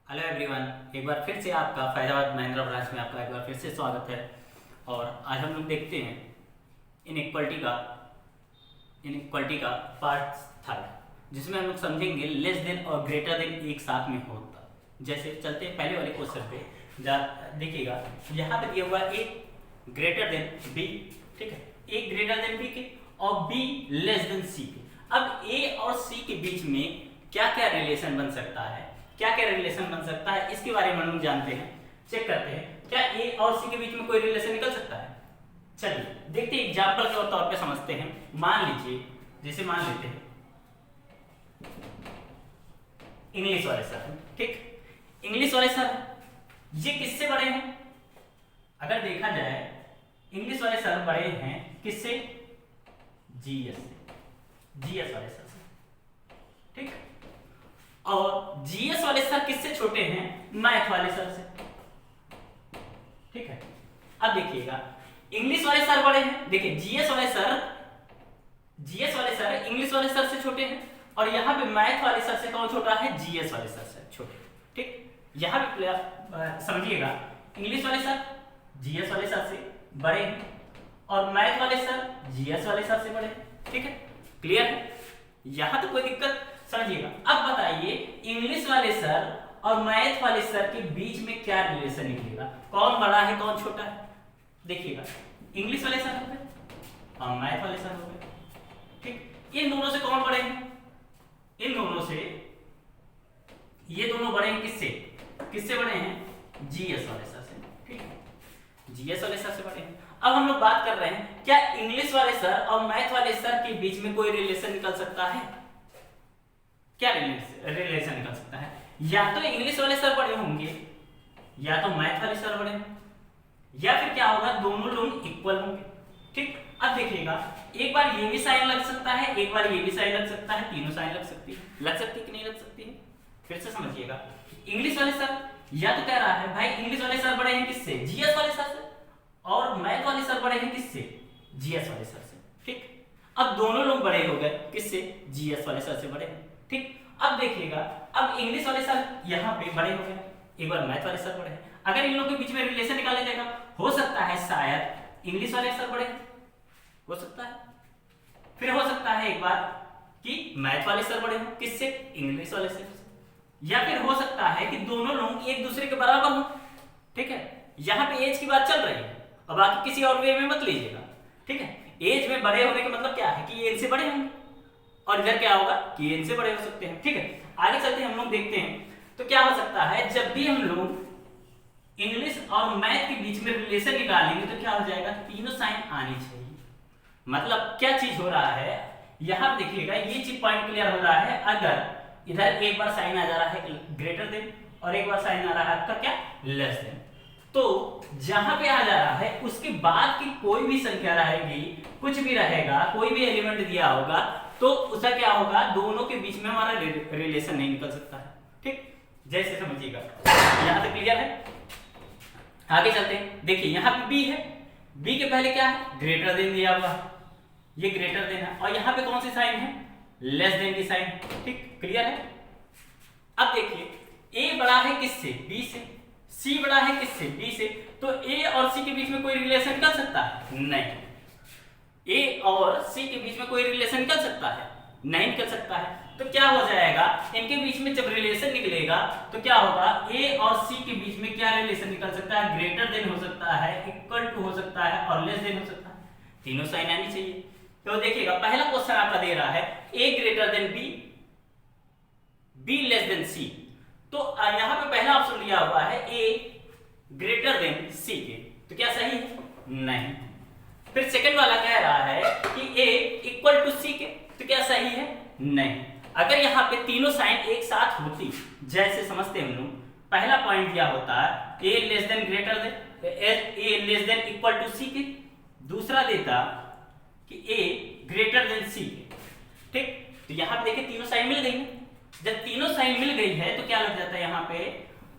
Hello everyone, एक बार फिर से आपका फैजाबाद महिंद्रा ब्रांच में आपका एक बार फिर से स्वागत है। और आज हम लोग देखते हैं इनइक्वालिटी का पार्ट थर्ड, जिसमें हम लोग समझेंगे लेस देन और ग्रेटर देन एक साथ में होता। जैसे चलते हैं पहले वाले क्वेश्चन पे, देखिएगा यहाँ पे दिया हुआ ए ग्रेटर देन बी, ठीक है, ए ग्रेटर देन बी के और बी लेस देन सी के। अब ए और सी के बीच में क्या क्या रिलेशन बन सकता है, क्या क्या रिलेशन बन सकता है, इसके बारे में हम जानते हैं, चेक करते हैं क्या ए और सी के बीच में कोई रिलेशन निकल सकता है। चलिए देखते हैं, एग्जांपल के तौर पे समझते हैं। मान लीजिए, जैसे मान लेते हैं इंग्लिश वाले सर, ठीक, इंग्लिश वाले सर ये किससे बड़े हैं? अगर देखा जाए इंग्लिश वाले सर बड़े हैं किससे? जीएस से, जीएस वाले सर से, ठीक। और जीएस वाले सर किससे छोटे हैं? मैथ वाले सर से, ठीक है। अब देखिएगा इंग्लिश वाले सर बड़े हैं, देखिए जीएस वाले सर इंग्लिश वाले सर से छोटे हैं, और यहाँ पे मैथ वाले सर से कौन छोटा है? जीएस वाले सर से छोटे, ठीक। यहाँ पे समझिएगा इंग्लिश वाले सर जीएस वाले सर से बड़े हैं और मैथ वाले सर जीएस वाले सर से बड़े हैं, ठीक है। क्लियर है? यहाँ तो कोई दिक्कत समझिएगा। अब बताइए इंग्लिश वाले सर और मैथ वाले सर के बीच में क्या रिलेशन निकलेगा? कौन बड़ा है कौन छोटा है? देखिएगा इंग्लिश वाले सर हो गए और मैथ वाले सर हो गए, ठीक। इन दोनों से कौन बड़े हैं? इन दोनों से ये दोनों बड़े हैं किससे? किससे बड़े हैं? जीएस वाले सर से, ठीक है, जीएस वाले सर से बड़े हैं। अब हम लोग बात कर रहे हैं क्या इंग्लिश वाले सर और मैथ वाले सर के बीच में कोई रिलेशन निकल सकता है? क्या रिलेशन निकल सकता है? या तो इंग्लिश वाले सर बड़े होंगे या तो मैथ वाले सर बड़े होंगे, या फिर क्या होगा, दोनों लोग इक्वल होंगे, ठीक। अब देखिएगा एक बार ये भी साइन लग सकता है, एक बार ये भी साइन लग सकता है, तीनों साइन लग सकती है कि नहीं लग सकती है? फिर से समझिएगा, इंग्लिश वाले सर या तो कह रहा है भाई इंग्लिश वाले सर बड़े हैं किससे? जीएस वाले सर से, और मैथ वाले सर बड़े हैं किससे? जीएस वाले सर से, ठीक। अब दोनों लोग बड़े हो गए किससे? जीएस वाले सर से बड़े हैं, ठीक। अब देखिएगा अब इंग्लिश वाले सर यहाँ पे बड़े हो गए, एक बार मैथ वाले सर बड़े हैं। अगर इन लोगों के बीच में रिलेशन निकाला जाएगा, हो सकता है शायद इंग्लिश वाले सर बड़े हो सकता है, फिर हो सकता है एक बार कि मैथ वाले सर बड़े हो किससे? इंग्लिश वाले सर से, या फिर हो सकता है कि दोनों लोग एक दूसरे के बराबर हो, ठीक है। यहाँ पे एज की बात चल रही है और बाकी किसी और वे में मत लीजिएगा, ठीक है। एज में बड़े होने का मतलब क्या है कि ये इनसे बड़े होंगे, और इधर क्या होगा कि ये इनसे बड़े हो सकते हैं, ठीक है। आगे चलते हैं हम लोग देखते हैं तो क्या हो सकता है, जब भी हम लोग इंग्लिश और मैथ के बीच में रिलेशन निकालेंगे तो क्या हो जाएगा, तीनों साइन आनी चाहिए। मतलब क्या चीज हो रहा है, यहां देखिएगा ये चीज पॉइंट क्लियर हो रहा है। अगर इधर एक बार साइन आ जा रहा है ग्रेटर देन और एक बार साइन आ रहा है आपका क्या, लेस देन, तो जहां पे आ जा रहा है उसके बाद की कोई भी संख्या रहेगी, कुछ भी रहेगा, कोई भी एलिमेंट दिया होगा, तो उसका क्या होगा, दोनों के बीच में हमारा रिलेशन नहीं निकल सकता है, ठीक। जैसे समझिएगा यहां तक क्लियर है। आगे चलते हैं, देखिए यहां पे बी है, बी के पहले क्या है, ग्रेटर देन दिया हुआ है, ये ग्रेटर देन है, और यहां पे कौन सी साइन है, लेस देन की साइन, ठीक, क्लियर है। अब देखिए ए बड़ा है किससे? बी से, सी बड़ा है किससे? बी से, तो ए और सी के बीच में कोई रिलेशन निकल सकता है? नहीं। ए और सी के बीच में कोई रिलेशन निकल सकता है? नहीं निकल सकता है। तो क्या हो जाएगा, इनके बीच में जब रिलेशन निकलेगा तो क्या होगा, ए और सी के बीच में क्या रिलेशन निकल सकता है? ग्रेटर देन हो सकता है, इक्वल टू हो सकता है और लेस देन हो सकता है, तीनों साइन आनी चाहिए। तो देखिएगा पहला क्वेश्चन आपका दे रहा है a greater than b, b less than c, तो यहां पे पहला ऑप्शन दिया हुआ है ए ग्रेटर देन सी के, तो क्या सही है? नहीं। फिर सेकंड वाला कह रहा है कि ए इक्वल टू सी के, तो क्या सही है? नहीं। अगर यहाँ पे तीनों साइन एक साथ होती, जैसे समझते हम लोग, पहला पॉइंट दिया होता है a less than greater than, a less than equal to c के, दूसरा देता कि ए ग्रेटर देन सी के, ठीक। तो यहाँ पे देखिए तीनों साइन मिल गई है, जब तीनों साइन मिल गई है तो क्या लग जाता है, यहाँ पे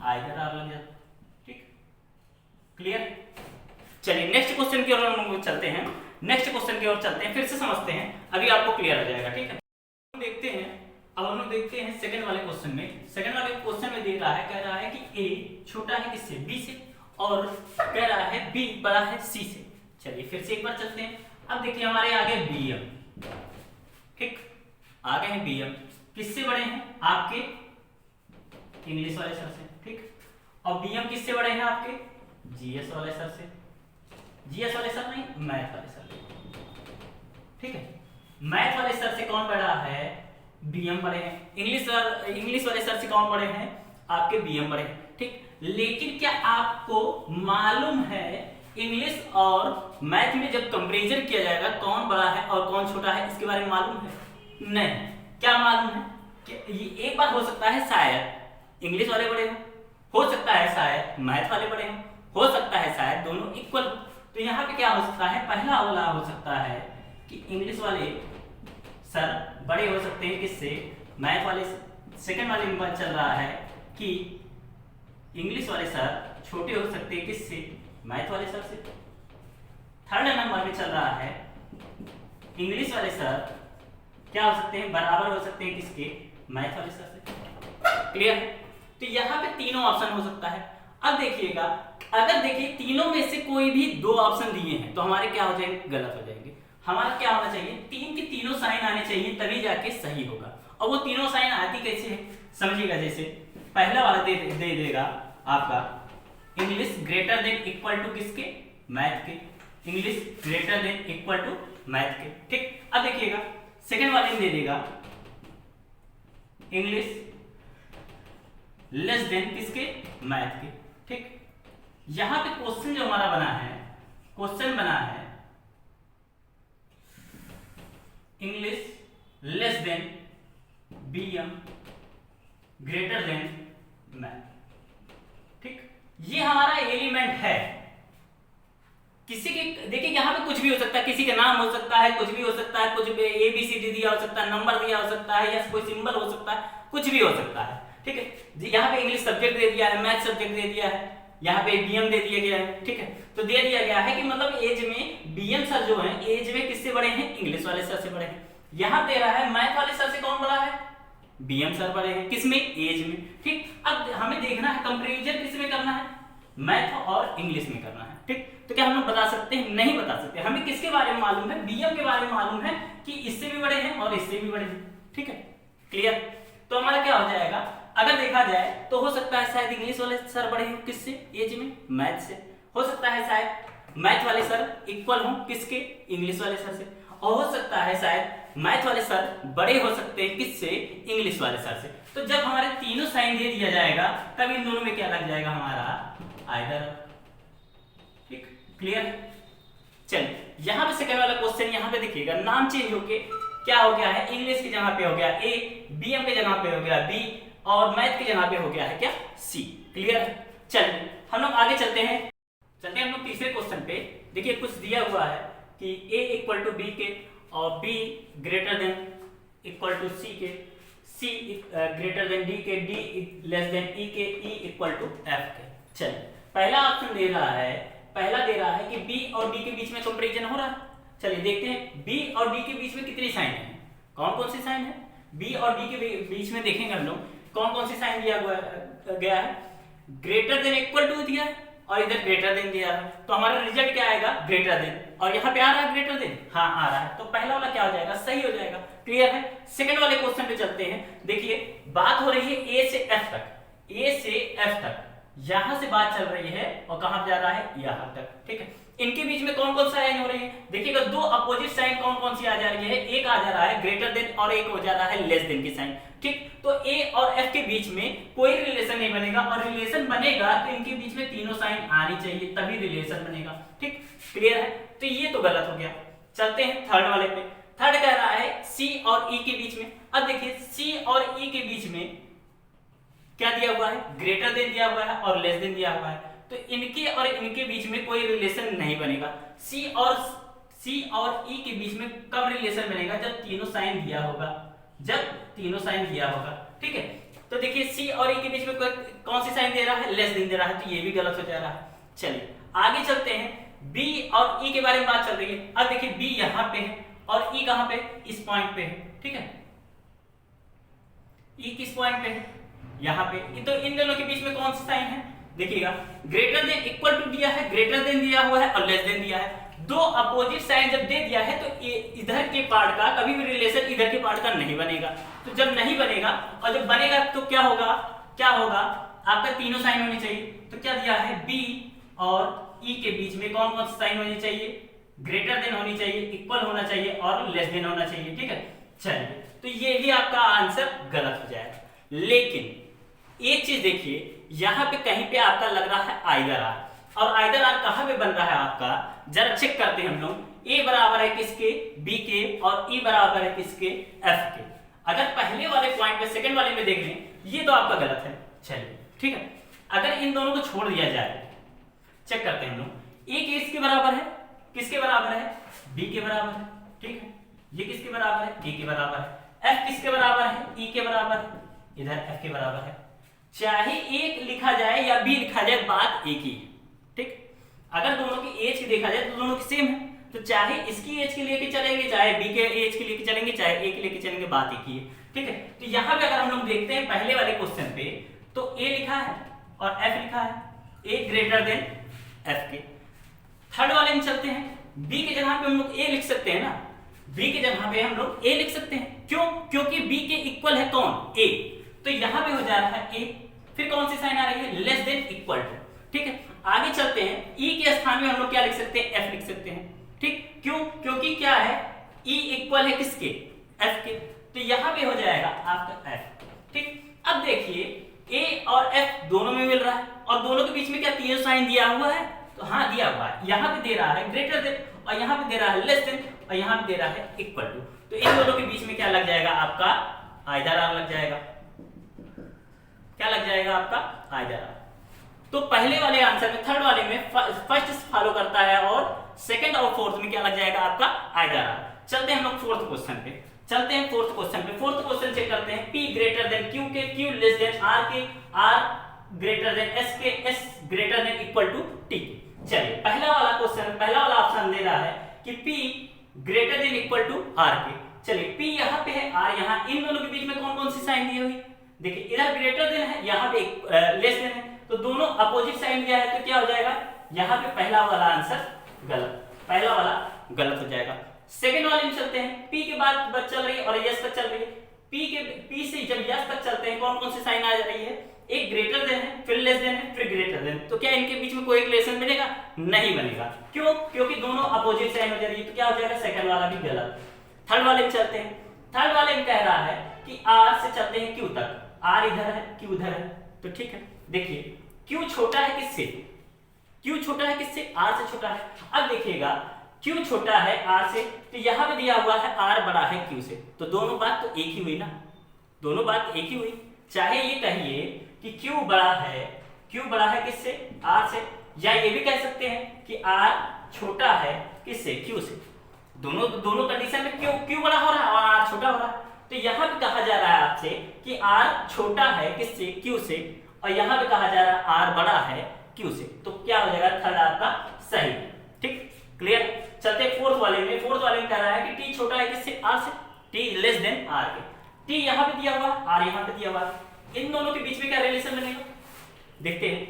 आइदर आर लग जाता है, ठीक, क्लियर। चलिए नेक्स्ट क्वेश्चन की ओर हम लोग चलते हैं, नेक्स्ट क्वेश्चन की ओर चलते हैं, फिर से समझते हैं, अभी आपको क्लियर हो जाएगा, ठीक है। देखते हैं अब हम लोग देखते हैं सेकंड वाले क्वेश्चन में। सेकंड वाले क्वेश्चन में दे रहा है, कह रहा है कि ए छोटा है किससे, बी से, और कह रहा है बी बड़ा है सी से। चलिए फिर से एक बार चलते हैं। अब देखिए हमारे आगे बीएम, ठीक, आगे हैं बीएम, किससे बड़े हैं आपके इंग्लिश वाले सर से, ठीक, और बीएम किससे बड़े हैं आपके जीएस वाले सर से, जीएस वाले सर नहीं, मैथ वाले सर से, ठीक है। मैथ वाले सर से कौन बड़ा है, बीएम बड़े हैं। इंग्लिश वाले सर से कौन बड़े हैं, आपके बीएम बड़े हैं, ठीक। लेकिन क्या आपको मालूम है इंग्लिश और मैथ में जब कंपैरिजन किया जाएगा कौन बड़ा है और कौन छोटा है, इसके बारे में मालूम है? नहीं। क्या मालूम है कि ये एक बार हो सकता है शायद इंग्लिश वाले बड़े हो सकता है शायद मैथ वाले बड़े हो सकता है शायद दोनों इक्वल हो। तो यहाँ पे क्या हो सकता है, पहला वाला हो सकता है कि इंग्लिश वाले सर बड़े हो सकते हैं किससे, मैथ वाले से। सेकंड वाले में चल रहा है कि इंग्लिश वाले सर छोटे हो सकते हैं किससे, मैथ वाले सर से। थर्ड नंबर में चल रहा है इंग्लिश वाले सर क्या हो सकते हैं, बराबर हो सकते हैं किसके, मैथ वाले सर से। क्लियर है? तो यहाँ पे तीनों ऑप्शन हो सकता है। अब देखिएगा, अगर देखिए तीनों में से कोई भी दो ऑप्शन दिए हैं तो हमारे क्या हो जाएंगे, गलत हो जाएंगे। हमारा क्या होना चाहिए, तीन के तीनों साइन आने चाहिए, तभी जाके सही होगा। और वो तीनों साइन आती कैसे है, समझिएगा। जैसे पहला वाला दे देगा आपका English greater than equal to किसके, मैथ के, English greater than equal to math के, ठीक। अब देखिएगा सेकंड वाले में दे देगा इंग्लिश लेस देन किसके, मैथ के, ठीक। यहां पे क्वेश्चन जो हमारा बना है, क्वेश्चन बना है English less than BM greater than math, ठीक। ये हमारा एलिमेंट है। किसी के देखिए यहाँ पे कुछ भी हो सकता है, किसी का नाम हो सकता है, कुछ भी हो सकता है, कुछ ए बी सी डी दिया हो सकता है, नंबर दिया हो सकता है, या कोई सिंबल हो सकता है, कुछ भी हो सकता है, ठीक है। यहाँ पे इंग्लिश सब्जेक्ट दे दिया है, मैथ सब्जेक्ट दे दिया है, यहाँ पे बीएम दे दिया गया है, ठीक है। तो दे दिया गया है कि मतलब एज में बीएम सर जो है एज में किससे बड़े हैं, इंग्लिश वाले सर से बड़े हैं। यहाँ दे रहा है मैथ वाले सर से कौन बड़ा है, बीएम सर बड़े हैं, किसमें, एज में, ठीक। अब हमें देखना है कंपैरिजन किसमें करना है, मैथ और इंग्लिश में करना है, ठीक। तो क्या हम लोग बता सकते हैं, नहीं बता सकते। हमें किसके बारे में मालूम है, बीएम के बारे में मालूम है कि इससे भी बड़े हैं और इससे भी बड़े हैं, ठीक है। क्लियर? तो हमारा क्या हो जाएगा, अगर देखा जाए तो हो सकता है शायद इंग्लिश वाले सर बड़े हों किससे, एज में, मैथ से। हो सकता है शायद मैथ वाले सर इक्वल हों किसके, इंग्लिश वाले सर से। और हो सकता है शायद मैथ वाले सर बड़े हो सकते हैं किससे, इंग्लिश वाले सर से। तो जब हमारे तीनों साइन दे दिया जाएगा तब इन दोनों में क्या लग जाएगा, हमारा आइदर, ठीक। क्लियर? चलिए यहाँ पे सेकंड वाला क्वेश्चन यहाँ पे देखिएगा, नाम चेंज होके क्या हो गया है, इंग्लिश की जगह पे हो गया ए, बीएम के जगह पे हो गया बी, और मैथ की जगह पे हो गया है क्या, सी। क्लियर? चलिए हम लोग आगे चलते हैं हम लोग तीसरे क्वेश्चन पे। देखिए कुछ दिया हुआ है कि a इक्वल टू बी के और b greater than equal to c के, c ग्रेटर देन d के, d लेस देन e के, e इक्वल टू f के। चलिए पहला ऑप्शन दे रहा है, पहला दे रहा है कि b और d के बीच में कंपैरिजन हो रहा है। चलिए देखते हैं b और d के बीच में कितनी साइन है, कौन कौन सी साइन है। b और d के बीच में देखेंगे हम लोग कौन कौन सी साइन दिया गया है, ग्रेटर देन इक्वल टू दिया है और इधर ग्रेटर देन दिया है। तो हमारा रिजल्ट क्या आएगा, ग्रेटर देन, और यहाँ पे आ रहा है ग्रेटर देन, हाँ आ रहा है। तो पहला वाला क्या हो जाएगा, सही हो जाएगा। क्लियर है? सेकंड वाले क्वेश्चन पे चलते हैं। देखिए बात हो रही है ए से एफ तक, ए से एफ तक यहां से बात चल रही है और कहां जा रहा है, यहां तक, ठीक है। इनके बीच में कौन कौन सा साइन हो रही है, देखिएगा दो अपोजिट साइन कौन कौन सी आ जा रही है, एक आ जा रहा है ग्रेटर देन और एक हो जा रहा है लेस देन की साइन, ठीक। तो ए और एफ के बीच में कोई रिलेशन नहीं बनेगा, और रिलेशन बनेगा तो इनके बीच में तीनों साइन आनी चाहिए तभी रिलेशन बनेगा, ठीक। क्लियर है? तो ये तो गलत हो गया। चलते हैं थर्ड वाले पे। थर्ड कह रहा है सी और ई के बीच में। अब देखिए सी और ई के बीच में क्या दिया हुआ है, ग्रेटर देन दिया हुआ है और लेस देन दिया हुआ है। तो इनके और इनके बीच में कोई रिलेशन नहीं बनेगा। सी और ई के बीच में कब रिलेशन बनेगा, जब तीनों साइन दिया होगा, जब तीनों साइन दिया होगा, ठीक है। तो देखिए सी और ई के बीच में कौन सी साइन दे रहा है, लेस देन दे रहा है, तो ये भी गलत हो जा रहा है। चलिए आगे चलते हैं, बी और ई के बारे में बात चल रही है। अब देखिए बी यहाँ पे है और ई कहाँ पे, इस पॉइंट पे है, ठीक है। ई किस पॉइंट पे है, यहाँ पे। तो इन दोनों के बीच में कौन सा साइन है, देखिएगा ग्रेटर देन इक्वल टू दिया है, ग्रेटर देन दिया हुआ है और लेस देन दिया है। दो अपोजिट साइन जब दे दिया है तो इधर के पार्ट का कभी भी रिलेशन इधर के पार्ट का नहीं बनेगा। तो जब नहीं बनेगा और जब बनेगा तो क्या होगा, क्या होगा, आपका तीनों साइन होनी चाहिए। तो क्या दिया है, बी और ई के बीच में कौन कौन सा साइन होनी चाहिए, ग्रेटर देन होनी चाहिए, इक्वल होना चाहिए और लेस देन होना चाहिए। ठीक है, चलिए तो ये भी आपका आंसर गलत हो जाएगा। लेकिन एक चीज देखिए, यहाँ पे कहीं पे आपका लग रहा है आइदर आर, और आइदर आर कहाँ पे बन रहा है आपका, जरा चेक करते हैं हम लोग। ए बराबर है किसके, बी के, और ई बराबर है किसके, एफ के। अगर पहले वाले पॉइंट पे सेकंड वाले में देख लें, ये तो आपका गलत है। चलिए ठीक है, अगर इन दोनों को छोड़ दिया जाए, चेक करते हैं हम लोग। ए किसके बराबर है, किसके बराबर है, बी के बराबर है। ठीक है, ये किसके बराबर है, ए के बराबर है। एफ किसके बराबर है, ई के बराबर है, इधर एफ के बराबर है। चाहे एक लिखा जाए या बी लिखा जाए, बात एक ही है। ठीक, अगर दोनों की एज की देखा जाए तो दोनों की सेम है। तो चाहे इसकी एज के लेके चलेंगे, चाहे बी के एज के लेके चलेंगे, चाहे ए के लेके चलेंगे, बात एक ही है। ठीक है, तो यहाँ पे अगर हम लोग देखते हैं पहले वाले क्वेश्चन पे, तो ए लिखा है और एफ लिखा है, ए ग्रेटर देन एफ के। थर्ड वाले में चलते हैं, बी के जगह पे हम लोग ए लिख सकते हैं ना, बी के जगह पे हम लोग ए लिख सकते हैं। क्यों, क्योंकि बी के इक्वल है कौन, ए। तो यहाँ पे हो जा रहा है ए, फिर कौन सी साइन आ रही है, लेस देन इक्वल टू। ठीक है, आगे चलते हैं, ई के स्थान में हम लोग क्या लिख सकते हैं, एफ लिख सकते हैं। ठीक, क्यों, क्योंकि क्या है, ई इक्वल है किसके, एफ के। तो यहाँ पे हो जाएगा आपका एफ। ठीक, अब देखिए ए और एफ दोनों में मिल रहा है, और दोनों के बीच में क्या तीनों साइन दिया हुआ है, तो हाँ दिया हुआ है। यहाँ पे दे रहा है ग्रेटर देन, और यहाँ पे दे रहा है लेस देन, और यहाँ पे दे रहा है इक्वल टू। तो इन दोनों के बीच में क्या लग जाएगा आपका, आइदर आर लग जाएगा। क्या लग जाएगा आपका, आइदर आर। तो पहले वाले आंसर में, थर्ड वाले में फर्स्ट फॉलो करता है, और सेकंड और फोर्थ में क्या लग जाएगा आपका, आइदर आर। चलते हैं हम लोग फोर्थ क्वेश्चन पे, चलते हैं फोर्थ क्वेश्चन पे। फोर्थ क्वेश्चन चेक करते हैं, P ग्रेटर देन Q के, Q लेस देन R के, R ग्रेटर देन S के, S greater than equal to T। चलिए पहला वाला क्वेश्चन, पहला वाला ऑप्शन दे रहा है कि P greater than equal to R के। चलिए P यहाँ पे है, R यहाँ, इन दोनों के बीच में कौन कौन सी साइन दी हुई, देखिए इधर ग्रेटर देन है, यहाँ पे लेस देन है, तो दोनों अपोजिट साइन दिया है। तो क्या हो जाएगा, यहाँ पे पहला वाला आंसर गलत, पहला वाला गलत हो जाएगा। सेकंड वाले में चलते हैं, P के बाद बच चल रही है और यस तक चल रही है। P से जब यस तक चलते हैं, कौन कौन सी साइन आ रही है, एक ग्रेटर देन है, फिर लेस देन है, फिर ग्रेटर देन। तो क्या इनके बीच में कोई रिलेशन बनेगा, नहीं बनेगा। क्यों, क्योंकि दोनों अपोजिट साइन हो जा रही है। तो क्या हो जाएगा, सेकंड वाला भी गलत। थर्ड वाले में चलते हैं, थर्ड वाले में कह रहा है कि R से चलते हैं Q तक, R इधर है, Q उधर है। तो ठीक है, देखिए Q छोटा है किससे, Q छोटा है किससे, R से छोटा है। अब देखिएगा Q छोटा है R से, तो यहाँ पे दिया हुआ है R बड़ा है Q से, तो दोनों बात तो एक ही हुई ना, दोनों बात एक ही हुई। चाहे ये कहिए कि Q बड़ा है किससे, R से, या ये भी कह सकते हैं कि R छोटा है किससे, Q से। दोनों कंडीशन में Q बड़ा हो रहा है और R छोटा हो रहा है। तो यहाँ पे कहा जा रहा है आपसे कि R छोटा है किससे, Q से, और यहाँ पे कहा जा रहा है R बड़ा है Q से। तो क्या हो जाएगा, थर्ड आपका सही। ठीक, क्लियर। चलते फोर्थ वाले में, फोर्थ वाले में कह रहा है कि T छोटा है किससे, R से, T लेस देन R के। T यहाँ पे दिया हुआ, R यहाँ पे दिया हुआ, इन दोनों के बीच में क्या रिलेशन बनेगा, देखते हैं।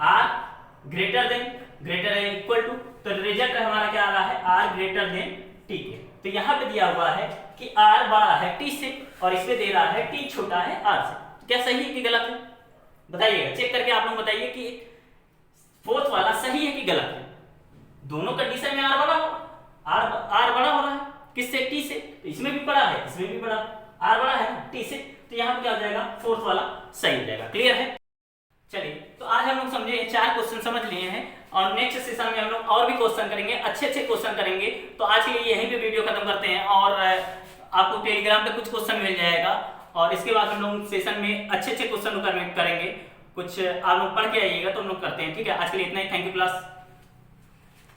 R greater than equal to, तो रिजल्ट हमारा क्या आ रहा है, R ग्रेटर देन T के। तो यहाँ पे दिया हुआ है कि R बड़ा है T से, और इसमें दे रहा है T छोटा है R से। तो क्या सही है कि गलत है, बताइएगा, चेक करके आप लोग बताइए कि फोर्थ वाला सही है कि गलत है। दोनों कंडीशन में R बड़ा हो रहा है किससे, T से, तो इसमें भी बड़ा है, इसमें भी बड़ा, R बड़ा है ना T से। तो यहाँ पे क्या हो जाएगा, फोर्थ वाला सही हो जाएगा। क्लियर है। चलिए, तो आज हम लोग समझे, 4 क्वेश्चन समझ लिए हैं, और नेक्स्ट सेशन में हम लोग और भी क्वेश्चन करेंगे, अच्छे क्वेश्चन करेंगे। तो आज के लिए यहीं पे वीडियो खत्म करते हैं, और आपको टेलीग्राम पे कुछ क्वेश्चन मिल जाएगा, और इसके बाद हम लोग सेशन में अच्छे क्वेश्चन करेंगे। कुछ आप लोग पढ़ के आइएगा तो हम लोग करते हैं। ठीक है, आज के लिए इतना ही। Thank you class.